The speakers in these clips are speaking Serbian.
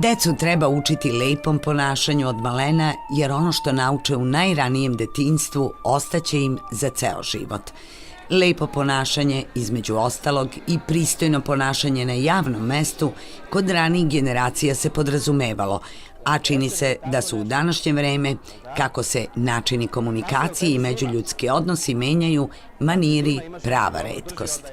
Decu treba učiti lepom ponašanju od malena, jer ono što nauče u najranijem detinjstvu ostaće im za ceo život. Lepo ponašanje, između ostalog, i pristojno ponašanje na javnom mestu kod ranijih generacija se podrazumevalo, a čini se da su u današnje vreme, kako se načini komunikacije i međuljudski odnosi menjaju, maniri prava retkost.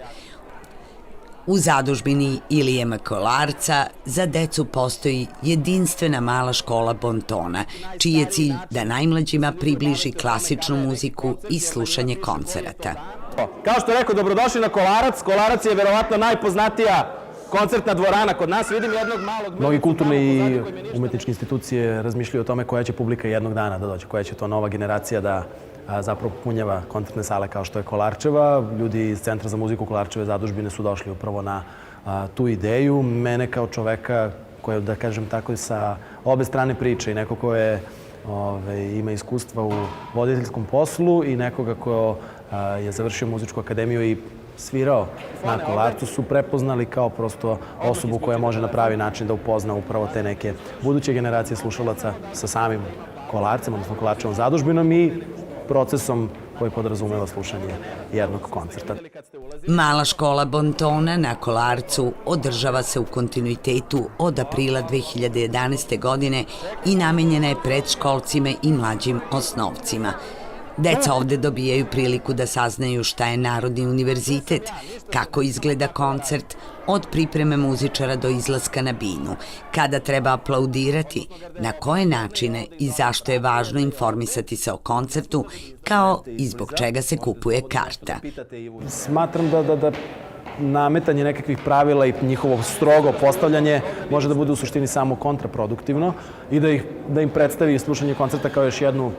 U zadužbini Ilije M. Kolarca za decu postoji jedinstvena mala škola bontona, čiji je cilj da najmlađima približi klasičnu muziku i slušanje koncerata. Kao što je rekao, dobrodošli na Kolarac. Kolarac je verovatno najpoznatija koncertna dvorana kod nas. Vidim jednog malog... Mnogi kulturne i umetničke institucije razmišljaju o tome koja će publika jednog dana da dođe, koja će to nova generacija da zapravo punjava koncertne sale kao što je Kolarčeva. Ljudi iz Centra za muziku Kolarčeve zadužbine su došli upravo na tu ideju. Mene kao čoveka koji, da kažem tako, i sa obe strane priče i neko ko je ima iskustva u voditeljskom poslu i nekoga ko je završio muzičku akademiju i svirao na Kolarcu, su prepoznali kao prosto osobu koja može na pravi način da upozna upravo te neke buduće generacije slušalaca sa samim Kolarcem, odnosno Kolarčevom zadužbinom i procesom koji podrazumeva slušanje jednog koncerta. Mala škola bontona na Kolarcu održava se u kontinuitetu od aprila 2011. godine i namenjena je predškolcima i mlađim osnovcima. Deca ovde dobijaju priliku da saznaju šta je Narodni univerzitet, kako izgleda koncert, od pripreme muzičara do izlaska na binu, kada treba aplaudirati, na koje načine i zašto je važno informisati se o koncertu, kao i zbog čega se kupuje karta. Smatram da nametanje nekakvih pravila i njihovo strogo postavljanje može da bude u suštini samo kontraproduktivno i da im predstavi slušanje koncerta kao još jednu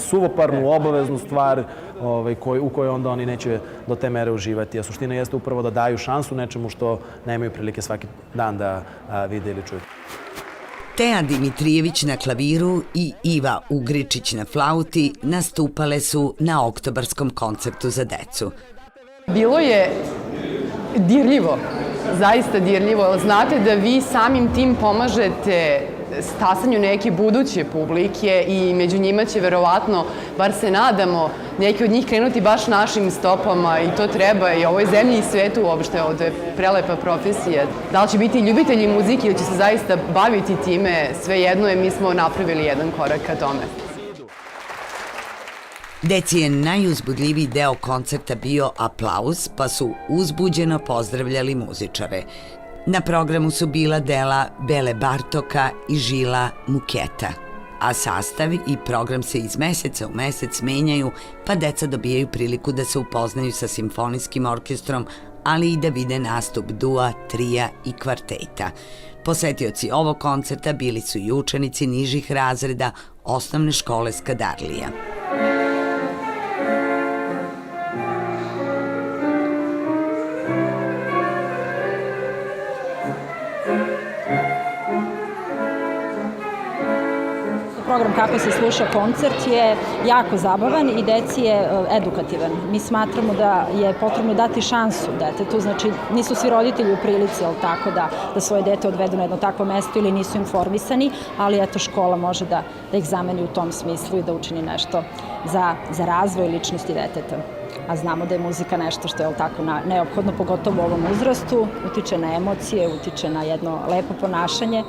suvoparnu, obaveznu stvar u kojoj onda oni neće do te mere uživati. A suština jeste upravo da daju šansu nečemu što nemaju prilike svaki dan da vide ili čuju. Teja Dimitrijević na klaviru i Iva Ugričić na flauti nastupale su na oktobarskom koncertu za decu. Bilo je dirljivo, zaista dirljivo. Znate da vi samim tim pomažete stasanju neke buduće publike i među njima će verovatno, bar se nadamo, neki od njih krenuti baš našim stopama i to treba i ovoj zemlji i svetu uopšte. Ovo je prelepa profesija. Da li će biti ljubitelji muzike ili će se zaista baviti time, svejedno je, mi smo napravili jedan korak ka tome. Deci je najuzbudljiviji deo koncerta bio aplauz, pa su uzbuđeno pozdravljali muzičare. Na programu su bila dela Bele Bartoka i Žila Muketa, a sastav i program se iz meseca u mesec menjaju, pa deca dobijaju priliku da se upoznaju sa simfonijskim orkestrom, ali i da vide nastup dua, trija i kvarteta. Posetioci ovog koncerta bili su i učenici nižih razreda osnovne škole Skadarlija. Program Kako se sluša koncert je jako zabavan i deci je edukativan. Mi smatramo da je potrebno dati šansu detetu, znači nisu svi roditelji u prilici, tako da svoje dete odvedu na jedno takvo mesto ili nisu informisani, ali eto škola može da ih zameni u tom smislu i da učini nešto za razvoj ličnosti deteta. A znamo da je muzika nešto što je tako neophodno, pogotovo u ovom uzrastu, utiče na emocije, utiče na jedno lepo ponašanje.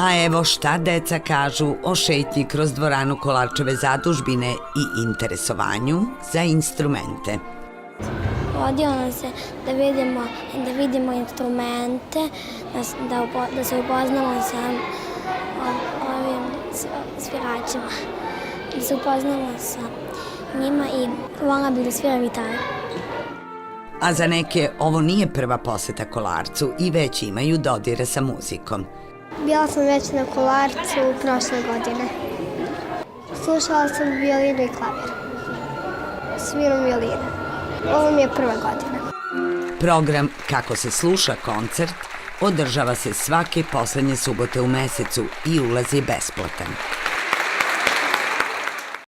A evo šta deca kažu o šetnji kroz dvoranu Kolarčeve zadužbine i interesovanju za instrumente. Vodio nas se da vidimo instrumente, da se upoznamo sa ovim sviračima, da se upoznamo sa njima i voljela bih da sviram gitaru. A za neke ovo nije prva poseta Kolarcu i već imaju dodire sa muzikom. Bila sam već na Kolarcu prošle godine. Slušala sam violinu i klavir. Sviram violinu. Ovo mi je prva godina. Program Kako se sluša koncert održava se svake poslednje subote u mesecu i ulaz je besplatan.